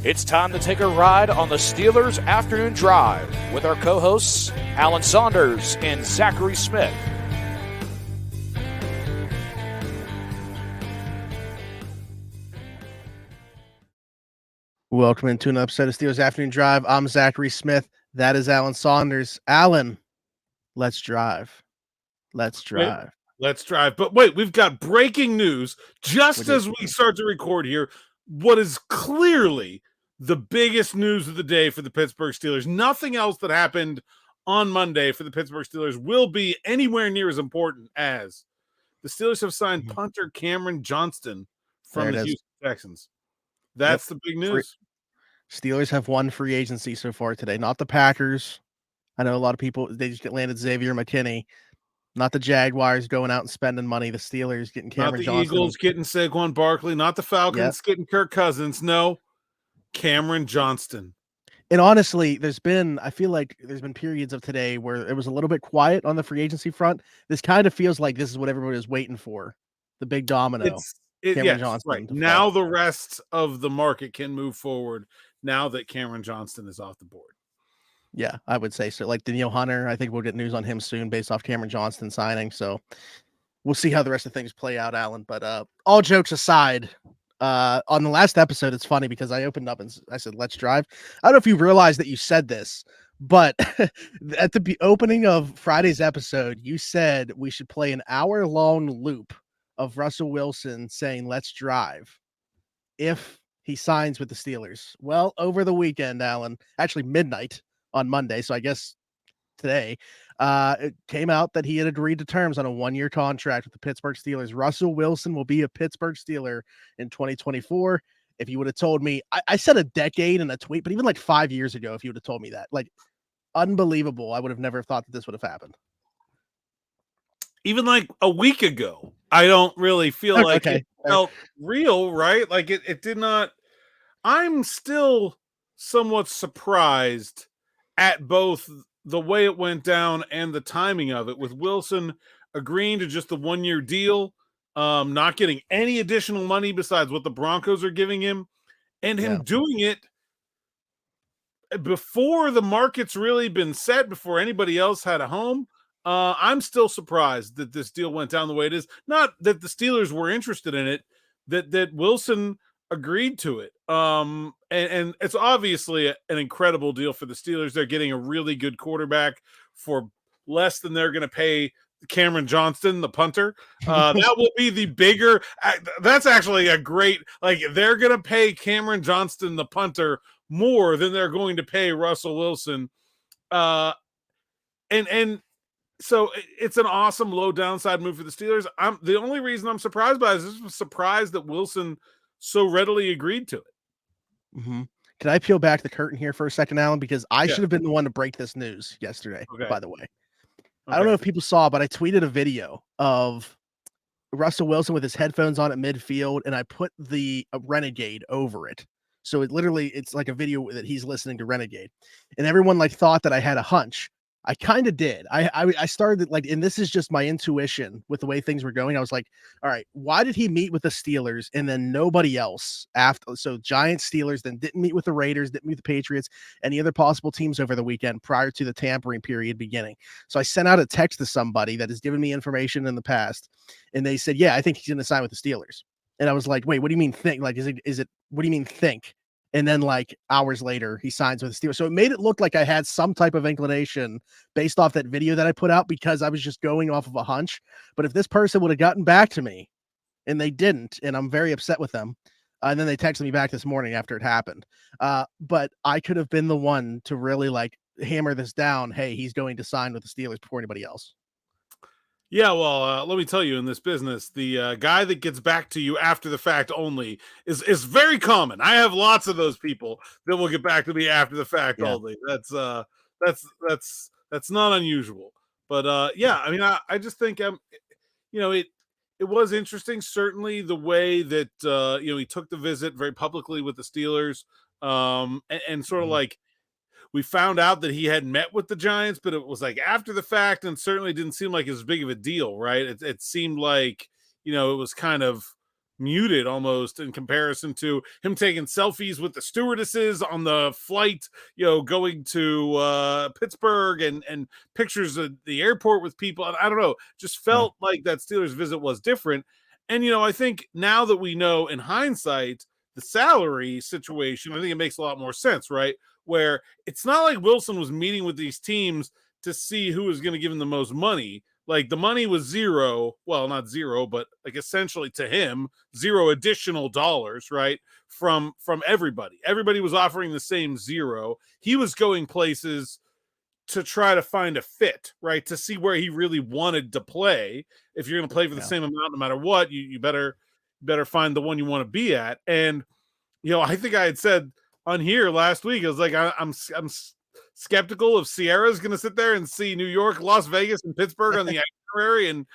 It's time to take a ride on the Steelers Afternoon Drive with our co-hosts, Alan Saunders and Zachary Smith. Welcome into an episode of Steelers Afternoon Drive. I'm Zachary Smith. That is Alan Saunders. Alan, let's drive. Let's drive. Let's drive. But wait, we've got breaking news just as we start to record here. What is clearly the biggest news of the day for the Pittsburgh Steelers. Nothing else that happened on Monday for the Pittsburgh Steelers will be anywhere near as important as the Steelers have signed punter Cameron Johnston from the Houston Texans. That's the big news. Steelers have won free agency so far today, not the Packers. I know a lot of people, they just landed Xavier McKinney. Not the Jaguars going out and spending money. The Steelers getting Cameron Johnston. Not the Eagles getting Saquon Barkley. Not the Falcons getting Kirk Cousins. No, Cameron Johnston. And honestly, I feel like there's been periods of today where it was a little bit quiet on the free agency front. This kind of feels like this is what everybody was waiting for. The big domino. Cameron Johnston. Right. Now the rest of the market can move forward now that Cameron Johnston is off the board. Yeah, I would say so. Like Danielle Hunter, I think we'll get news on him soon based off Cameron Johnston signing. So we'll see how the rest of things play out, Alan. But all jokes aside, on the last episode, it's funny because I opened up and I said, let's drive. I don't know if you realize that you said this, but at the opening of Friday's episode, you said we should play an hour-long loop of Russell Wilson saying, let's drive if he signs with the Steelers. Well, over the weekend, Alan, actually midnight on Monday, so I guess today, it came out that he had agreed to terms on a one-year contract with the Pittsburgh Steelers. Russell Wilson will be a Pittsburgh Steeler in 2024. If you would have told me, I said a decade in a tweet, but even like 5 years ago, if you would have told me that, like, unbelievable. I would have never thought that this would have happened. Even like a week ago, I don't really feel like it felt real, right? Like it did not. I'm still somewhat surprised at both the way it went down and the timing of it, with Wilson agreeing to just the one-year deal, not getting any additional money besides what the Broncos are giving him, and him doing it before the market's really been set, before anybody else had a home. I'm still surprised that this deal went down the way it is. Not that the Steelers were interested in it, that Wilson agreed to it. And it's obviously an incredible deal for the Steelers. They're getting a really good quarterback for less than they're going to pay Cameron Johnston, the punter. That will be the bigger. That's actually a great, like, they're going to pay Cameron Johnston, the punter, more than they're going to pay Russell Wilson. And so it's an awesome low downside move for the Steelers. The only reason I'm surprised by it is I'm surprised that Wilson so readily agreed to it. Mm-hmm. Can I peel back the curtain here for a second, Alan? Because I should have been the one to break this news yesterday, by the way. I don't know if people saw, but I tweeted a video of Russell Wilson with his headphones on at midfield, and I put the Renegade over it. So it's like a video that he's listening to Renegade. And everyone thought that I had a hunch. I kind of did. I started and this is just my intuition with the way things were going. I was like, all right, why did he meet with the Steelers and then nobody else after? So Giants, Steelers, then didn't meet with the Raiders, didn't meet with the Patriots, any other possible teams over the weekend prior to the tampering period beginning. So I sent out a text to somebody that has given me information in the past, and they said, yeah, I think he's going to sign with the Steelers. And I was like, wait, what do you mean think? What do you mean think? And then hours later, he signs with the Steelers. So it made it look like I had some type of inclination based off that video that I put out, because I was just going off of a hunch. But if this person would have gotten back to me, and they didn't, and I'm very upset with them, and then they texted me back this morning after it happened. But I could have been the one to really hammer this down. Hey, he's going to sign with the Steelers before anybody else. Yeah, well, let me tell you, in this business, the guy that gets back to you after the fact only is very common. I have lots of those people that will get back to me after the fact only. That's not unusual. But I mean, I just think it was interesting. Certainly, the way that he took the visit very publicly with the Steelers, and sort of we found out that he had met with the Giants, but it was after the fact, and certainly didn't seem like it was as big of a deal, right? It seemed like, it was kind of muted almost in comparison to him taking selfies with the stewardesses on the flight, going to Pittsburgh and pictures of the airport with people. And I don't know, just felt like that Steelers visit was different. And, I think now that we know in hindsight the salary situation, I think it makes a lot more sense, right? Where it's not like Wilson was meeting with these teams to see who was going to give him the most money. Like the money was zero. Well, not zero, but like essentially to him, zero additional dollars, right? From everybody. Everybody was offering the same zero. He was going places to try to find a fit, right? To see where he really wanted to play. If you're going to play for the same amount, no matter what, you better find the one you want to be at. And, I think I had said on here last week, I was like, I'm skeptical if Sierra's going to sit there and see New York, Las Vegas, and Pittsburgh on the itinerary and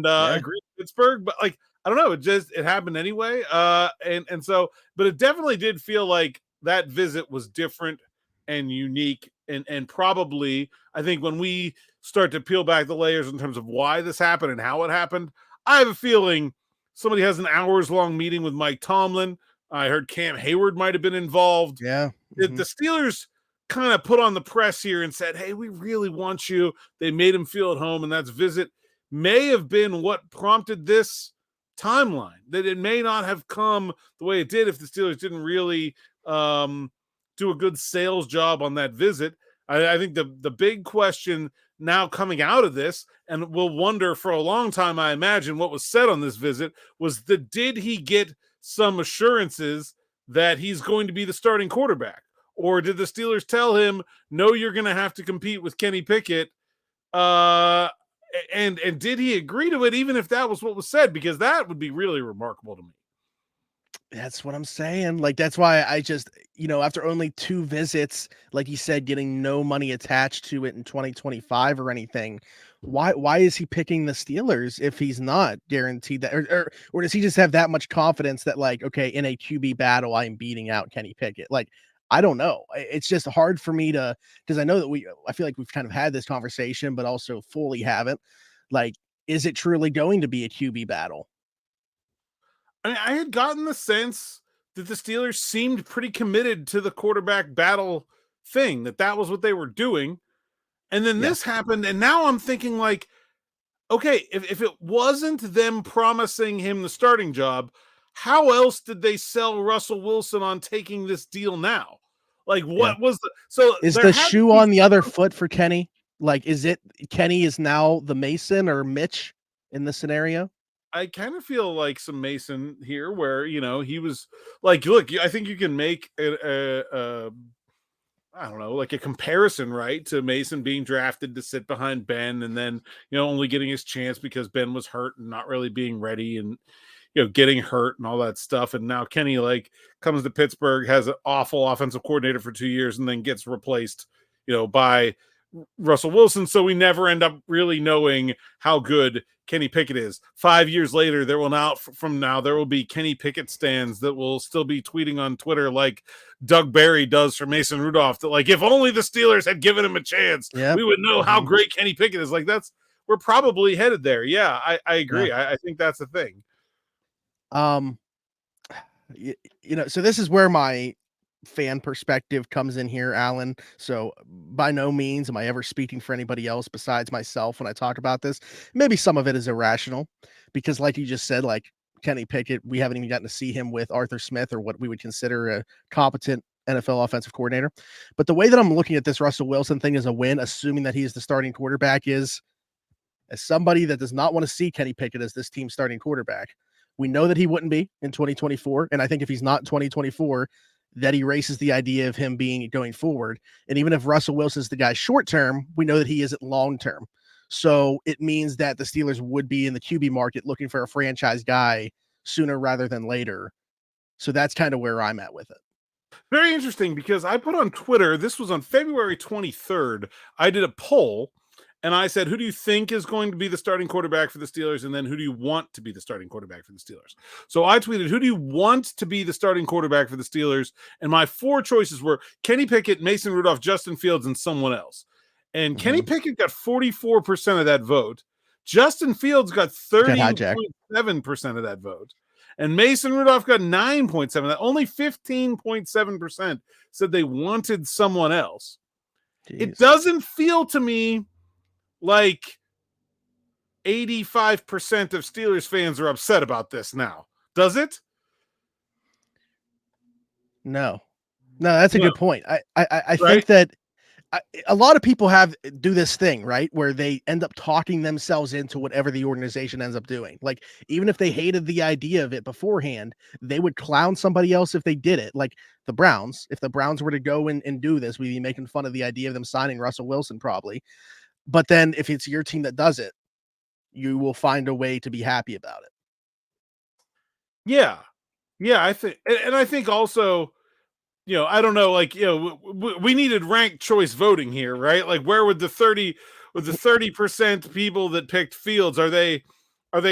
agree with Pittsburgh. But like, I don't know, it happened anyway. And so, but it definitely did feel like that visit was different and unique. And probably, I think when we start to peel back the layers in terms of why this happened and how it happened, I have a feeling somebody has an hours-long meeting with Mike Tomlin. I heard Cam Hayward might have been involved. Yeah. The Steelers kind of put on the press here and said, hey, we really want you. They made him feel at home, and that visit may have been what prompted this timeline, that it may not have come the way it did if the Steelers didn't really do a good sales job on that visit. I think the big question now coming out of this, and we'll wonder for a long time, I imagine, what was said on this visit, was did he get some assurances that he's going to be the starting quarterback? Or did the Steelers tell him, no, you're going to have to compete with Kenny Pickett? And did he agree to it, even if that was what was said? Because that would be really remarkable to me. That's what I'm saying. Like, that's why I just, after only 2 visits, like you said, getting no money attached to it in 2025 or anything, why is he picking the Steelers if he's not guaranteed that, or does he just have that much confidence that, like, okay, in a QB battle, I'm beating out Kenny Pickett? Like, I don't know. It's just hard for me to, because I know that I feel like we've kind of had this conversation, but also fully haven't. Like, is it truly going to be a QB battle? I mean, I had gotten the sense that the Steelers seemed pretty committed to the quarterback battle thing, that was what they were doing. And then this happened, and now I'm thinking, like, okay, if it wasn't them promising him the starting job, how else did they sell Russell Wilson on taking this deal now? Like, what was is the shoe on the other foot for Kenny? Like, is it Kenny is now the Mason or Mitch in this scenario? I kind of feel like some Mason here where, he was like, look, I think you can make I don't know, like a comparison, right, to Mason being drafted to sit behind Ben and then, only getting his chance because Ben was hurt and not really being ready and, getting hurt and all that stuff. And now Kenny, like, comes to Pittsburgh, has an awful offensive coordinator for 2 years and then gets replaced, by Russell Wilson. So we never end up really knowing how good Kenny Pickett is. 5 years later, there will be Kenny Pickett stands that will still be tweeting on Twitter like Doug Barry does for Mason Rudolph, that, like, if only the Steelers had given him a chance, we would know how great Kenny Pickett is. Like, we're probably headed there. Yeah, I agree. I think that's the thing. So this is where my fan perspective comes in here, Alan. So by no means am I ever speaking for anybody else besides myself when I talk about this. Maybe some of it is irrational because, like you just said, like Kenny Pickett, we haven't even gotten to see him with Arthur Smith or what we would consider a competent NFL offensive coordinator. But the way that I'm looking at this Russell Wilson thing as a win, assuming that he is the starting quarterback, is as somebody that does not want to see Kenny Pickett as this team's starting quarterback. We know that he wouldn't be in 2024. And I think if he's not in 2024, that erases the idea of him being going forward. And even if Russell Wilson's the guy short term, we know that he isn't long term. So it means that the Steelers would be in the QB market looking for a franchise guy sooner rather than later. So that's kind of where I'm at with it. Very interesting, because I put on Twitter, this was on February 23rd, I did a poll and I said, who do you think is going to be the starting quarterback for the Steelers? And then who do you want to be the starting quarterback for the Steelers? So I tweeted, who do you want to be the starting quarterback for the Steelers? And my 4 choices were Kenny Pickett, Mason Rudolph, Justin Fields, and someone else. And Kenny Pickett got 44% of that vote. Justin Fields got 30.7% of that vote. And Mason Rudolph got 9.7. Only 15.7% said they wanted someone else. Jeez. It doesn't feel to me like 85% of Steelers fans are upset about this now. Does it? No, that's a good point. I think that a lot of people do this thing, right, where they end up talking themselves into whatever the organization ends up doing. Like, even if they hated the idea of it beforehand, they would clown somebody else if they did it. Like the Browns, if the Browns were to go and do this, we'd be making fun of the idea of them signing Russell Wilson probably. But then if it's your team that does it, you will find a way to be happy about it. Yeah. I think also, I don't know, like, we needed ranked choice voting here, right? Like, where would the 30% people that picked Fields, are they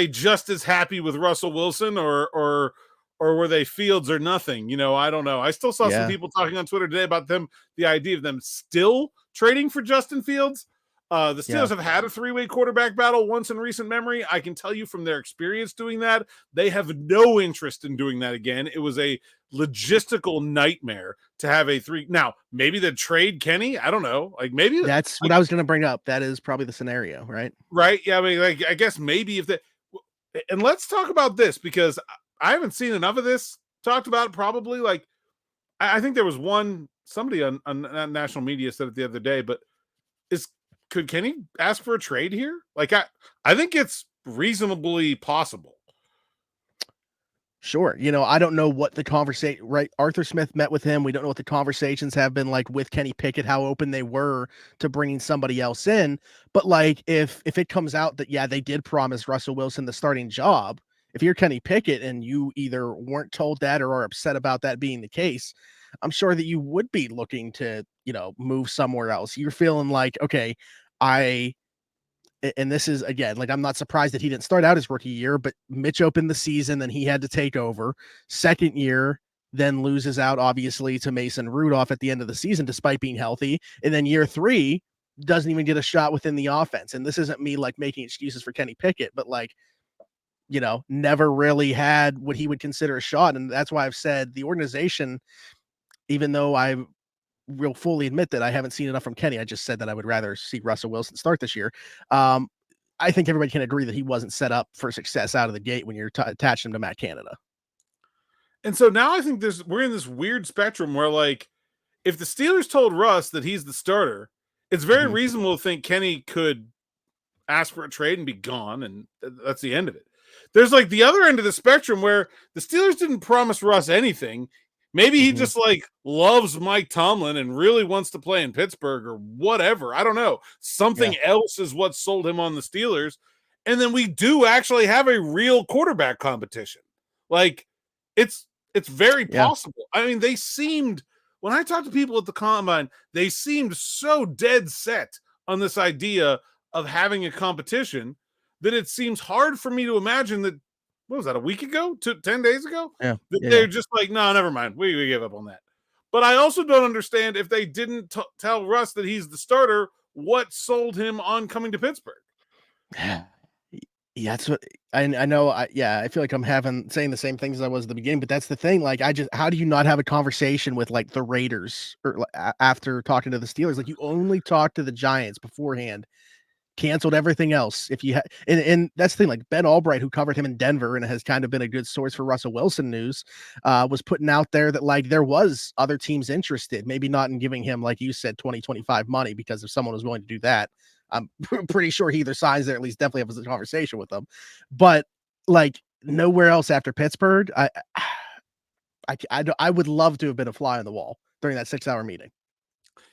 just as happy with Russell Wilson or were they Fields or nothing? I don't know. I still saw some people talking on Twitter today about the idea of them still trading for Justin Fields. The Steelers have had a three-way quarterback battle once in recent memory. I can tell you from their experience doing that, they have no interest in doing that again. It was a logistical nightmare to have a three. Now, maybe the trade Kenny. I don't know. Like, maybe that's what I was going to bring up. That is probably the scenario, right? Right. Yeah. I mean, like, I guess maybe and let's talk about this because I haven't seen enough of this talked about. Probably, like, I think there was somebody on national media said it the other day, but could Kenny ask for a trade here? Like, I think it's reasonably possible. Sure. I don't know what the conversation, right? Arthur Smith met with him. We don't know what the conversations have been like with Kenny Pickett, how open they were to bringing somebody else in. But like, if it comes out that, they did promise Russell Wilson the starting job, if you're Kenny Pickett and you either weren't told that or are upset about that being the case, I'm sure that you would be looking to, move somewhere else. You're feeling like, okay, and this is, again, like, I'm not surprised that he didn't start out his rookie year, but Mitch opened the season, then he had to take over. Second year, then loses out, obviously, to Mason Rudolph at the end of the season, despite being healthy. And then year 3, doesn't even get a shot within the offense. And this isn't me, like, making excuses for Kenny Pickett, but, like, never really had what he would consider a shot. And that's why I've said the organization, even though I will fully admit that I haven't seen enough from Kenny, I just said that I would rather see Russell Wilson start this year. I think everybody can agree that he wasn't set up for success out of the gate when you're attaching him to Matt Canada. And so now I think we're in this weird spectrum where, like, if the Steelers told Russ that he's the starter, it's very reasonable to think Kenny could ask for a trade and be gone, and that's the end of it. There's, like, the other end of the spectrum where the Steelers didn't promise Russ anything. Maybe he just, like, loves Mike Tomlin and really wants to play in Pittsburgh or whatever. I don't know. Something else is what sold him on the Steelers. And then we do actually have a real quarterback competition. Like, it's very possible. I mean, when I talked to people at the Combine, they seemed so dead set on this idea of having a competition that it seems hard for me to imagine that. What was that, a week ago? 10 days ago? Yeah. They're just like, no, never mind. We gave up on that. But I also don't understand if they didn't tell Russ that he's the starter, what sold him on coming to Pittsburgh? Yeah, that's what I know. I feel like I'm saying the same things as I was at the beginning, but that's the thing. Like, how do you not have a conversation with, like, the Raiders or after talking to the Steelers? Like, you only talk to the Giants beforehand. Canceled everything else. If you and that's the thing, like, Ben Albright, who covered him in Denver and has kind of been a good source for Russell Wilson news, was putting out there that, like, there was other teams interested, maybe not in giving him, like you said, 2025 money, because if someone was willing to do that, I'm pretty sure he either signs there, at least definitely has a conversation with them. But, like, nowhere else after Pittsburgh. I would love to have been a fly on the wall during that 6-hour meeting.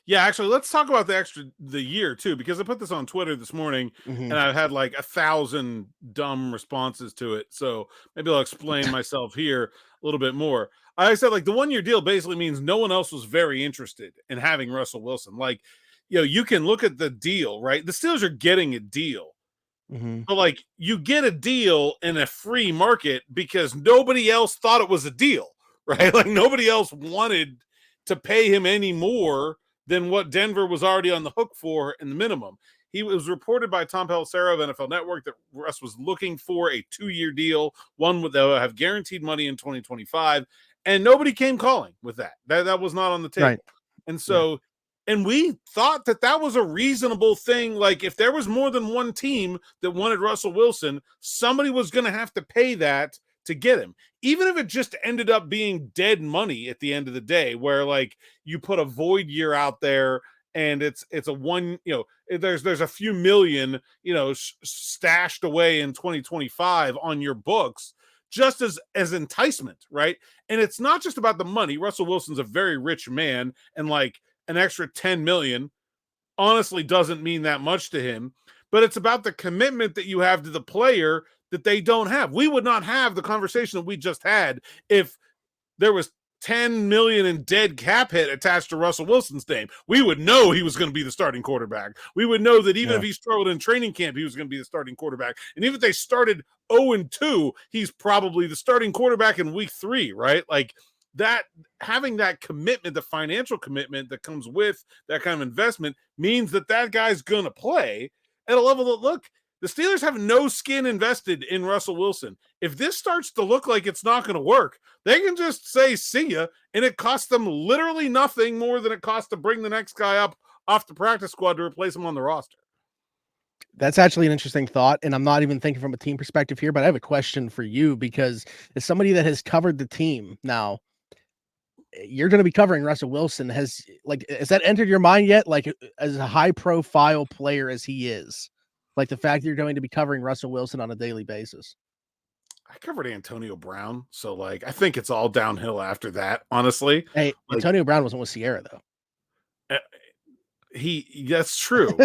Yeah, actually, let's talk about the year too, because I put this on Twitter this morning and I had like 1,000 dumb responses to it. So maybe I'll explain myself here a little bit more. I said, like, the 1-year deal basically means no one else was very interested in having Russell Wilson. Like, you can look at the deal, right? The Steelers are getting a deal. But, like, you get a deal in a free market because nobody else thought it was a deal, right? Like, nobody else wanted to pay him any more than what Denver was already on the hook for in the minimum. It was reported by Tom Pelissero of NFL Network that Russ was looking for a 2-year deal, one that will have guaranteed money in 2025, and nobody came calling with that. That was not on the table. Right. And so, and we thought that was a reasonable thing. Like, if there was more than one team that wanted Russell Wilson, somebody was going to have to pay that to get him, even if it just ended up being dead money at the end of the day, where like you put a void year out there and it's a one, there's a few million, stashed away in 2025 on your books, just as enticement, right? And it's not just about the money. Russell Wilson's a very rich man, and like an extra 10 million honestly doesn't mean that much to him, but it's about the commitment that you have to the player that they don't have. We would not have the conversation that we just had if there was 10 million in dead cap hit attached to Russell Wilson's name. We would know he was going to be the starting quarterback. We would know that even if he struggled in training camp, he was going to be the starting quarterback. And even if they started 0-2, he's probably the starting quarterback in week 3, right? Like that, having that commitment, the financial commitment that comes with that kind of investment, means that guy's going to play at a level that, look, the Steelers have no skin invested in Russell Wilson. If this starts to look like it's not going to work, they can just say, see ya, and it costs them literally nothing more than it costs to bring the next guy up off the practice squad to replace him on the roster. That's actually an interesting thought, and I'm not even thinking from a team perspective here, but I have a question for you, because as somebody that has covered the team now, you're going to be covering Russell Wilson. Has that entered your mind yet? Like, as a high-profile player as he is, like the fact that you're going to be covering Russell Wilson on a daily basis. I covered Antonio Brown, so like I think it's all downhill after that, honestly. Hey, Antonio Brown wasn't with Sierra though. That's true.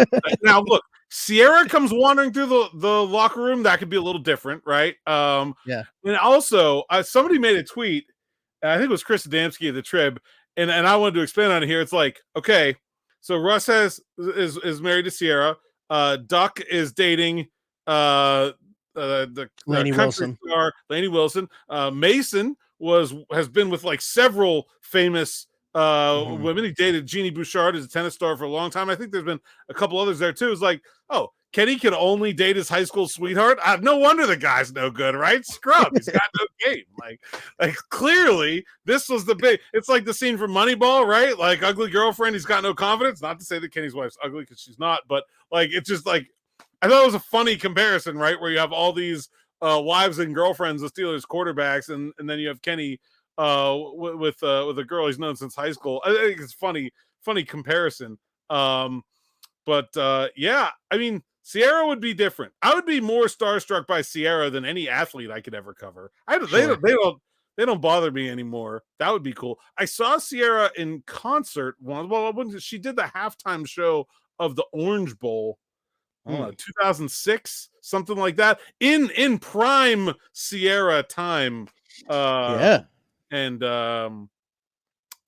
Now look, Sierra comes wandering through the locker room. That could be a little different, right? Yeah. And also, somebody made a tweet. I think it was Chris Adamski of the Trib, and I wanted to expand on it here. It's like, okay, so Russ is married to Sierra. Duck is dating the Lainey Wilson. Star, Lainey Wilson. Mason has been with like several famous women. He dated Jeannie Bouchard, as a tennis star, for a long time. I think there's been a couple others there too. It's like, oh, Kenny could only date his high school sweetheart. No wonder the guy's no good, right? Scrub. He's got no game. Like clearly this was the big. It's like the scene from Moneyball, right? Like ugly girlfriend. He's got no confidence. Not to say that Kenny's wife's ugly, because she's not, but like it's just like, I thought it was a funny comparison, right? Where you have all these wives and girlfriends of Steelers quarterbacks, and then you have Kenny with a girl he's known since high school. I think it's funny comparison. But yeah, I mean, Sierra would be different. I would be more starstruck by Sierra than any athlete I could ever cover. They don't bother me anymore. That would be cool. I saw Sierra in concert once. Well, when she did the halftime show of the Orange Bowl, 2006, something like that, in prime Sierra time. And that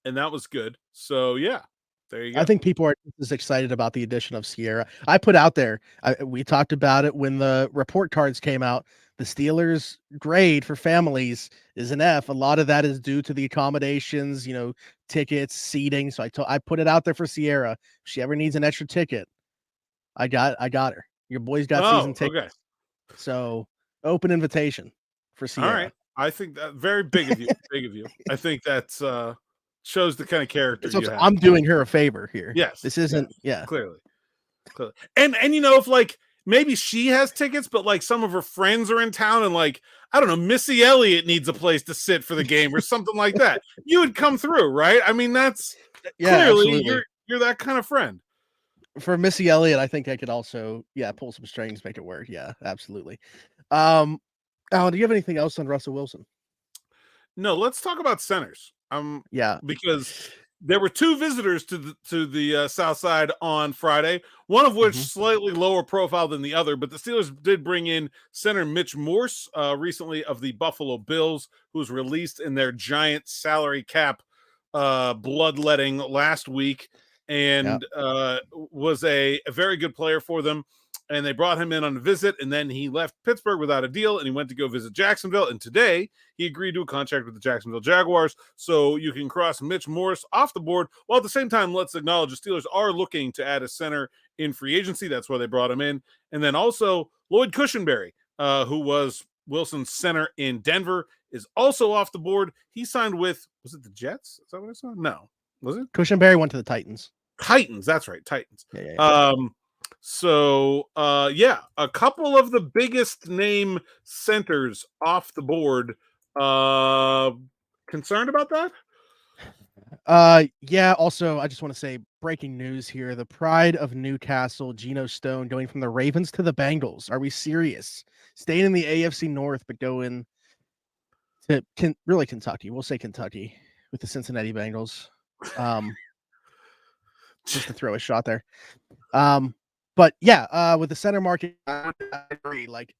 was good. So yeah. There you go. I think people are just as excited about the addition of Sierra. I put out there, we talked about it when the report cards came out. The Steelers' grade for families is an F. A lot of that is due to the accommodations, tickets, seating. So I put it out there for Sierra. If she ever needs an extra ticket, I got her. Your boy's got season tickets. Okay. So open invitation for Sierra. All right. I think that very big of you. Big of you. I think that's shows the kind of character you have. I'm doing her a favor here. Yes. This isn't, clearly. And if like maybe she has tickets, but like some of her friends are in town, and like, I don't know, Missy Elliott needs a place to sit for the game or something like that, you would come through, right? I mean, that's clearly you're that kind of friend. For Missy Elliott, I think I could also pull some strings, make it work. Yeah, absolutely. Alan, do you have anything else on Russell Wilson? No, let's talk about centers. Because there were two visitors to the South Side on Friday, one of which slightly lower profile than the other, but the Steelers did bring in center Mitch Morse recently of the Buffalo Bills, who was released in their giant salary cap bloodletting last week, and was a very good player for them. and they brought him in on a visit, and then he left Pittsburgh without a deal, and he went to go visit Jacksonville, and today he agreed to a contract with the Jacksonville Jaguars, so you can cross Mitch Morse off the board, while at the same time, let's acknowledge the Steelers are looking to add a center in free agency. That's why they brought him in. And then also Lloyd Cushenberry, who was Wilson's center in Denver, is also off the board. He signed with, was it the Jets? Is that what I saw? No. Was it? Cushenberry went to the Titans. Titans, that's right, Titans. Yeah. So, a couple of the biggest name centers off the board. Concerned about that? Yeah. Also, I just want to say, breaking news here: the pride of Newcastle, Geno Stone, going from the Ravens to the Bengals. Are we serious? Staying in the AFC North, but going to really Kentucky. We'll say Kentucky with the Cincinnati Bengals. Just to throw a shot there. But yeah, with the center market, I agree. Like,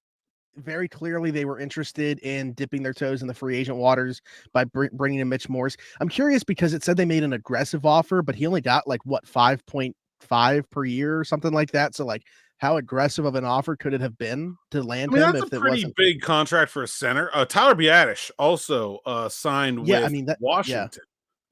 very clearly they were interested in dipping their toes in the free agent waters by bringing in Mitch Morse. I'm curious because it said they made an aggressive offer, but he only got like 5.5 per year or something like that. So like, how aggressive of an offer could it have been to land him? That's a pretty big contract for a center. Tyler Biadasz also signed with Washington,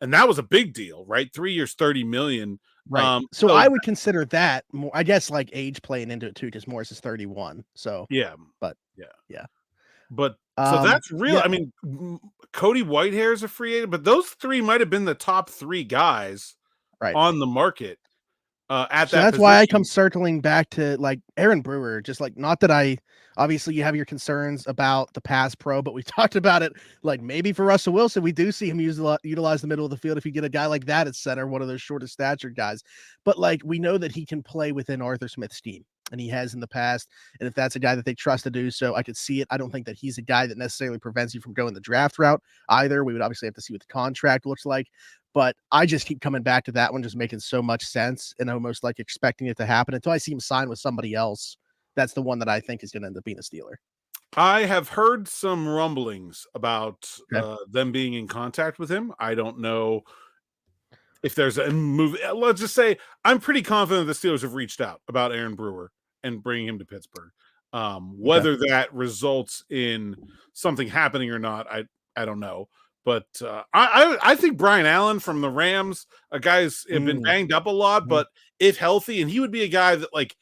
and that was a big deal, right? 3 years, $30 million. Right. So I would consider that more, I guess, like age playing into it too, because Morris is 31. So yeah. But so that's real. Yeah. I mean, Cody Whitehair is a free agent, but those three might have been the top three guys on the market at that. So that's why I come circling back to like Aaron Brewer. Just like, not that obviously you have your concerns about the pass pro, but we talked about it. Like, maybe for Russell Wilson, we do see him utilize the middle of the field if you get a guy like that at center, one of those shortest stature guys. But like, we know that he can play within Arthur Smith's scheme, and he has in the past. And if that's a guy that they trust to do so, I could see it. I don't think that he's a guy that necessarily prevents you from going the draft route either. We would obviously have to see what the contract looks like. But I just keep coming back to that one, just making so much sense and almost like expecting it to happen until I see him sign with somebody else. That's the one that I think is going to end up being a Steeler. I have heard some rumblings about them being in contact with him. I don't know if there's a move. Let's just say I'm pretty confident the Steelers have reached out about Aaron Brewer and bringing him to Pittsburgh. Whether that results in something happening or not, I don't know. But I think Brian Allen from the Rams, a guy's been banged up a lot, but if healthy, and he would be a guy that, like,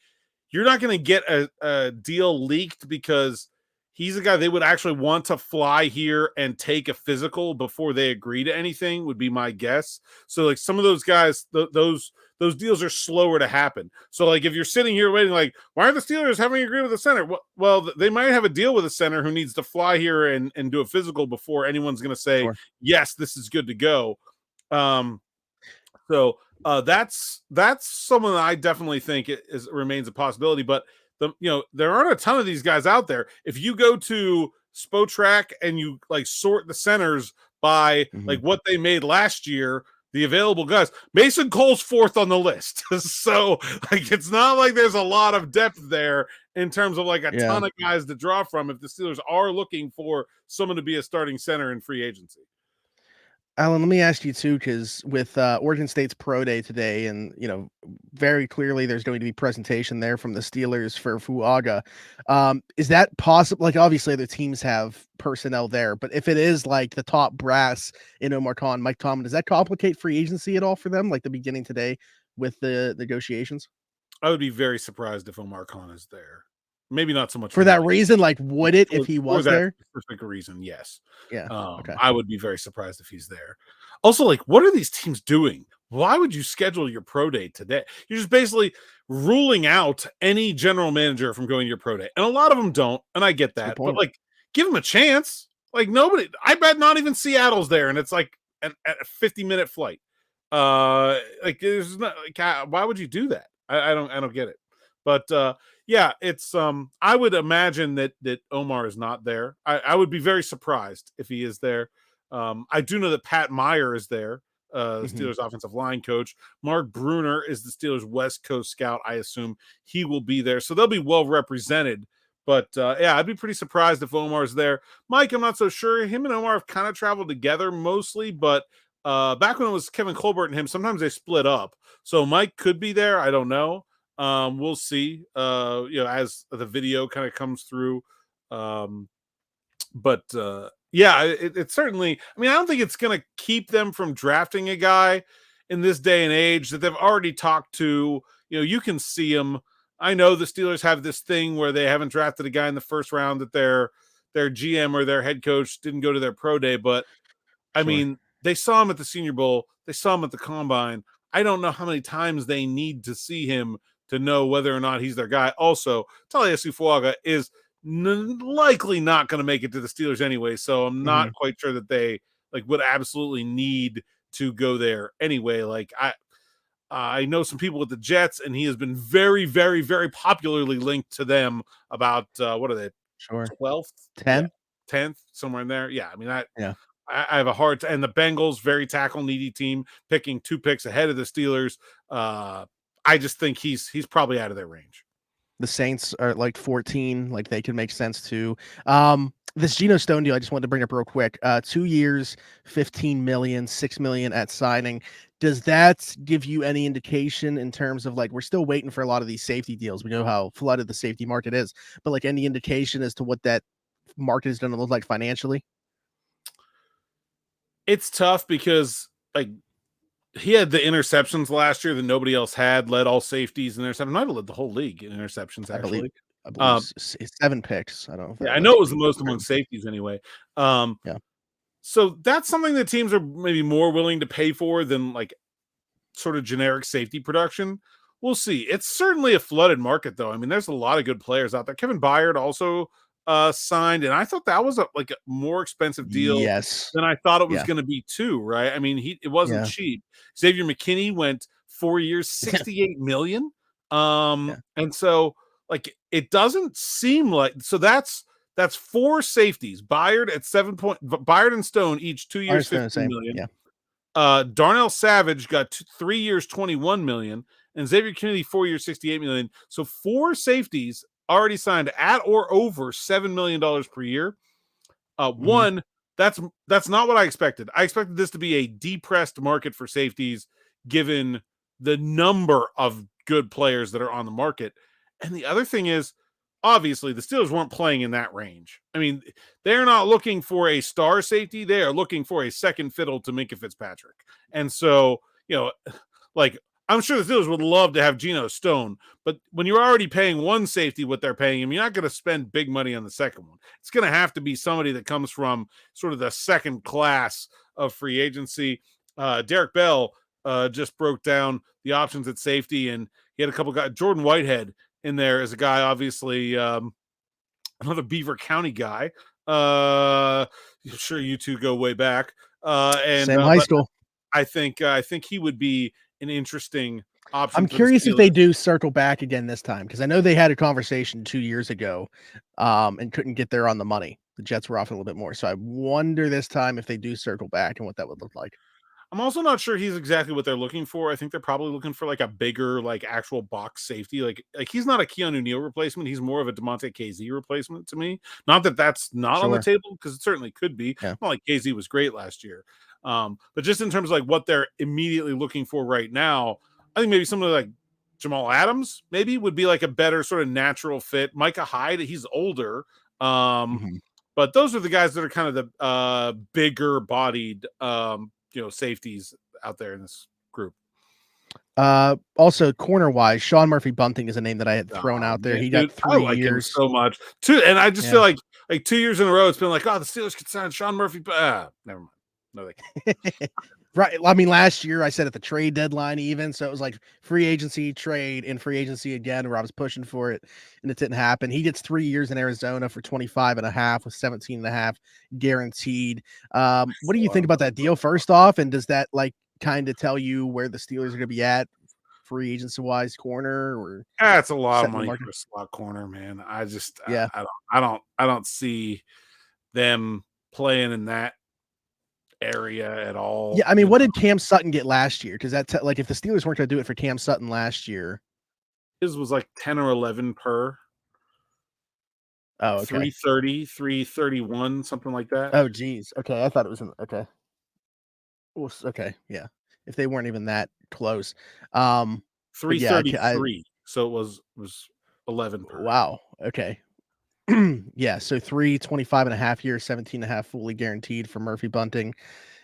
you're not going to get a deal leaked because he's a guy they would actually want to fly here and take a physical before they agree to anything, would be my guess. So like, some of those guys, those deals are slower to happen. So like, if you're sitting here waiting, like, why aren't the Steelers having agreed with the center? Well, they might have a deal with a center who needs to fly here and do a physical before anyone's going to say, yes, this is good to go. So that's someone that I definitely think remains a possibility, but there aren't a ton of these guys out there. If you go to Spotrac and you like sort the centers by like what they made last year, the available guys, Mason Cole's fourth on the list. So like, it's not like there's a lot of depth there in terms of like a ton of guys to draw from if the Steelers are looking for someone to be a starting center in free agency. Alan, let me ask you too, because with Oregon State's Pro Day today, and very clearly there's going to be presentation there from the Steelers for Fuaga. Is that possible? Like, obviously the teams have personnel there, but if it is like the top brass in Omar Khan, Mike Tomlin, does that complicate free agency at all for them? Like the beginning today with the negotiations? I would be very surprised if Omar Khan is there. Maybe not so much for that reason. Like, would it if he was there? Specific reason, yes. Yeah. Okay. I would be very surprised if he's there. Also, like, what are these teams doing? Why would you schedule your pro day today? You're just basically ruling out any general manager from going to your pro day, and a lot of them don't. And I get that, but like, give them a chance. Like, nobody. I bet not even Seattle's there, and it's like a 50-minute flight. Like, there's not. Like, why would you do that? I don't get it. But yeah, it's I would imagine that Omar is not there. I would be very surprised if he is there. I do know that Pat Meyer is there, the Steelers offensive line coach. Mark Bruner is the Steelers West Coast scout. I assume he will be there, so they'll be well represented. But yeah, I'd be pretty surprised if Omar's there. Mike, I'm not so sure. Him and Omar have kind of traveled together mostly, but back when it was Kevin Colbert and him, sometimes they split up. So Mike could be there. I don't know. We'll see, as the video kind of comes through. But it certainly, I mean, I don't think it's going to keep them from drafting a guy in this day and age that they've already talked to. You can see them. I know the Steelers have this thing where they haven't drafted a guy in the first round that their GM or their head coach didn't go to their pro day, but I mean, they saw him at the Senior Bowl. They saw him at the Combine. I don't know how many times they need to see him to know whether or not he's their guy. Also, Taliesin Fuaga is likely not going to make it to the Steelers anyway, so I'm not quite sure that they would absolutely need to go there anyway. I know some people with the Jets, and he has been very, very, very popularly linked to them about what are they? 12th, 10th, somewhere in there. Yeah, I mean, I have a hard time. And the Bengals, very tackle needy team, picking 2 picks ahead of the Steelers. I just think he's probably out of their range. The Saints are 14, they could make sense too. This Geno Stone deal, I just wanted to bring up real quick. 2 years, $15 million, $6 million at signing. Does that give you any indication in terms of we're still waiting for a lot of these safety deals? We know how flooded the safety market is, but any indication as to what that market is going to look like financially? It's tough because he had the interceptions last year that nobody else had, led all safeties in interceptions. Might have led the whole league in interceptions, actually. I believe 7 picks. I don't know. I know it was the most among safeties anyway. So that's something that teams are maybe more willing to pay for than sort of generic safety production. We'll see. It's certainly a flooded market, though. I mean, there's a lot of good players out there. Kevin Byard also signed, and I thought that was a more expensive deal than I thought it was going to be too, right? I mean, it wasn't cheap. Xavier McKinney went 4 years, $68 million. And so it doesn't seem so that's 4 safeties. Byard at 7 point, Byard and Stone each 2 years, $15 million. Darnell Savage got 3 years, $21 million, and Xavier McKinney 4 years, $68 million. So 4 safeties already signed at or over $7 million per year. One, that's not what I expected. I expected this to be a depressed market for safeties, given the number of good players that are on the market. And the other thing is, obviously, the Steelers weren't playing in that range. I mean, they're not looking for a star safety. They are looking for a second fiddle to Minkah Fitzpatrick. And so, I'm sure the Steelers would love to have Geno Stone, but when you're already paying one safety what they're paying him, you're not going to spend big money on the second one. It's going to have to be somebody that comes from sort of the second class of free agency. Derek Bell just broke down the options at safety, and he had a couple guys. Jordan Whitehead in there as a guy, obviously, another Beaver County guy. Sure, you two go way back. And same high school. I think he would be an interesting option. I'm curious if they do circle back again this time, because I know they had a conversation 2 years ago and couldn't get there on the money. The Jets were off a little bit more. So I wonder this time if they do circle back and what that would look like. I'm also not sure he's exactly what they're looking for. I think they're probably looking for a bigger, actual box safety. Like he's not a Keanu Neal replacement. He's more of a DeMonte KZ replacement to me. Not that that's not on the table, because it certainly could be. Yeah. Not like KZ was great last year. But just in terms of what they're immediately looking for right now, I think maybe somebody like Jamal Adams maybe would be a better sort of natural fit. Micah Hyde, he's older. But those are the guys that are kind of the bigger bodied safeties out there in this group. Also corner wise, Sean Murphy Bunting is a name that I had thrown out there. He got 3 years so much too, and I just feel like 2 years in a row it's been the Steelers could sign Sean Murphy, but never mind. No, they can't. Right. I mean, last year I said at the trade deadline, even so, it was free agency, trade, and free agency again, where I was pushing for it, and it didn't happen. He gets 3 years in Arizona for 25.5 with 17.5 guaranteed. What do you think about that deal? First off, and does that kind of tell you where the Steelers are going to be at free agency wise corner? Or that's a lot of money for a slot corner, man. I just I don't see them playing in that area at all. Yeah, I mean, what did Cam Sutton get last year? Because that if the Steelers weren't going to do it for Cam Sutton last year, his was 10 or 11 per. Oh, okay. 330, 331, something like that. Oh, geez. Okay, I thought it was okay. Well, okay, yeah. If they weren't even that close, 333. So it was 11 per. Wow. Okay. Yeah. So 3.25.5 years, 17.5 fully guaranteed for Murphy Bunting.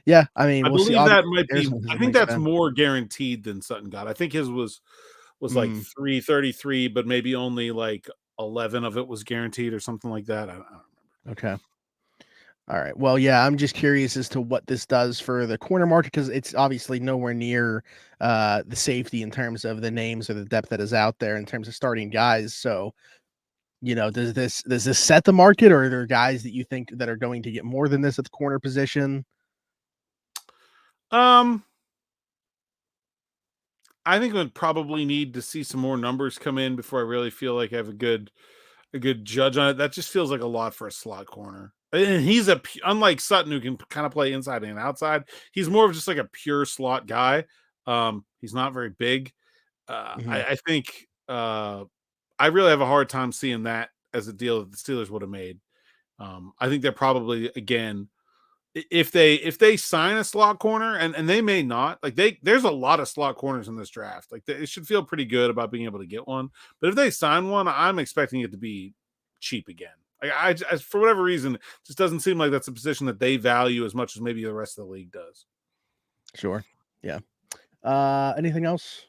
Yeah. I mean, I we'll see. believe that might be. Arizona has I a think big that's spend. more guaranteed than Sutton got. I think his was like 333, but maybe only like 11 of it was guaranteed or something like that. I don't remember. Okay. All right. Well, yeah, I'm just curious as to what this does for the corner market because it's obviously nowhere near the safety in terms of the names or the depth that is out there in terms of starting guys. So, does this set the market, or are there guys that you think that are going to get more than this at the corner position? I think I would probably need to see some more numbers come in before I really feel like I have a good judge on it. That just feels like a lot for a slot corner. And he's unlike Sutton, who can kind of play inside and outside. He's more of just like a pure slot guy. He's not very big. I think I really have a hard time seeing that as a deal that the Steelers would have made. I think they're probably, again, if they sign a slot corner, and they may not, like there's a lot of slot corners in this draft. Like they should feel pretty good about being able to get one. But if they sign one, I'm expecting it to be cheap again. Like I for whatever reason, it just doesn't seem like that's a position that they value as much as maybe the rest of the league does. Sure. Yeah. Anything else?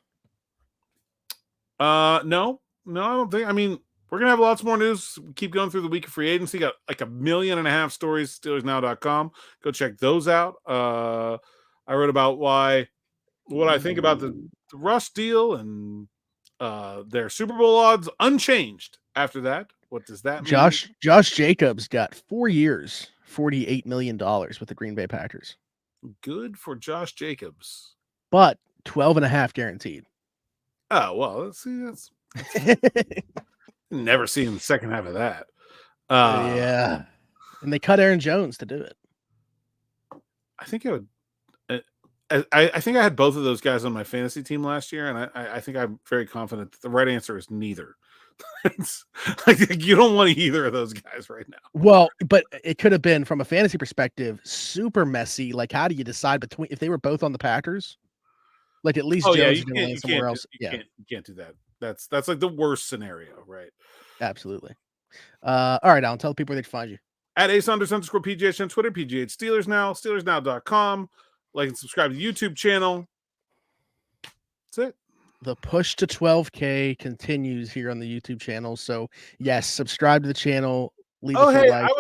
No, I don't think. I mean, we're gonna have lots more news. Keep going through the week of free agency. Got like 1.5 million stories. SteelersNow.com. Go check those out. I wrote about what I think about the Russ deal and their Super Bowl odds unchanged after that. What does that mean? Josh Jacobs got 4 years, $48 million with the Green Bay Packers. Good for Josh Jacobs, but 12.5 guaranteed. Oh well, let's see. That's never seen the second half of that. Yeah, and they cut Aaron Jones to do it. I think I would. I think I had both of those guys on my fantasy team last year, and I think I'm very confident that the right answer is neither. It's like you don't want either of those guys right now. Well, but it could have been from a fantasy perspective super messy. Like, how do you decide between if they were both on the Packers? Like, at least Jones is going to land somewhere else. You can't do that. That's like the worst scenario, right? Absolutely. All right, Alan, tell people where they can find you. At @Saunders_PGH on Twitter, PGH Steelers Now, SteelersNow.com. Like and subscribe to the YouTube channel. That's it. The push to 12K continues here on the YouTube channel. So yes, subscribe to the channel. Leave us a like.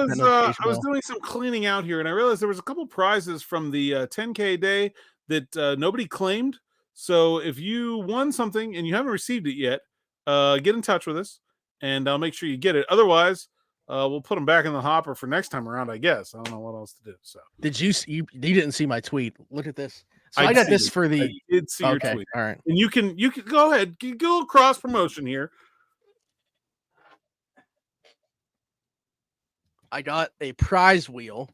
I was doing some cleaning out here, and I realized there was a couple prizes from the 10K day that nobody claimed. So if you won something and you haven't received it yet, get in touch with us, and I'll make sure you get it. Otherwise, we'll put them back in the hopper for next time around, I guess. I don't know what else to do. So did you didn't see my tweet? Look at this. So I got this for the. I did see your tweet. All right. And you can go ahead. Get a little cross promotion here. I got a prize wheel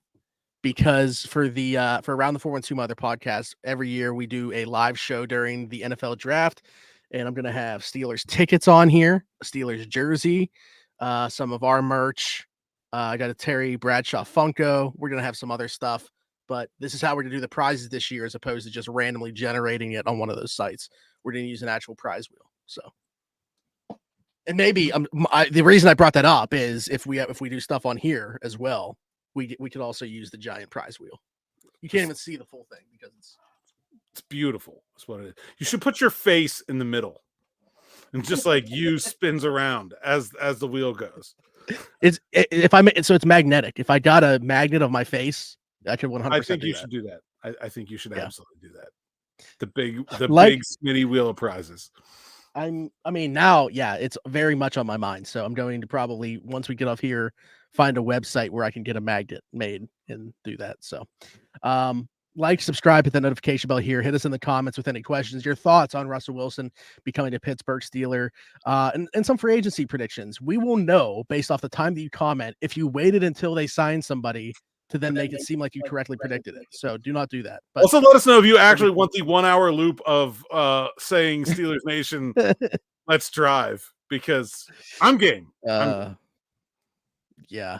because for Around the 412 Mother podcast, every year we do a live show during the NFL draft, and I'm gonna have Steelers tickets on here, a Steelers jersey, some of our merch. I got a Terry Bradshaw Funko. We're gonna have some other stuff, but this is how we're gonna do the prizes this year, as opposed to just randomly generating it on one of those sites. We're gonna use an actual prize wheel. So, and maybe the reason I brought that up is if we do stuff on here as well, we could also use the giant prize wheel. You can't even see the full thing because it's beautiful. That's what it is. You should put your face in the middle, and just like you spins around as the wheel goes. It's magnetic. If I got a magnet of my face, I could 100%. I think you should do that. I think you should absolutely do that. The big Smitty wheel of prizes. I mean, now, yeah, it's very much on my mind. So I'm going to probably, once we get off here, find a website where I can get a magnet made and do that. So, like, subscribe, hit the notification bell here. Hit us in the comments with any questions, your thoughts on Russell Wilson becoming a Pittsburgh Steeler, and some free agency predictions. We will know based off the time that you comment if you waited until they signed somebody to then make it seem like you correctly predicted it. So do not do that. But also, let us know if you actually want the 1 hour loop of saying Steelers Nation, let's drive, because I'm game. Yeah,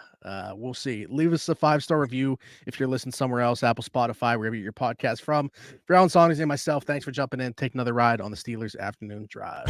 we'll see. Leave us a 5-star review if you're listening somewhere else, Apple, Spotify, wherever you get your podcast from. For Alan Saunders and myself, thanks for jumping in. Take another ride on the Steelers Afternoon Drive.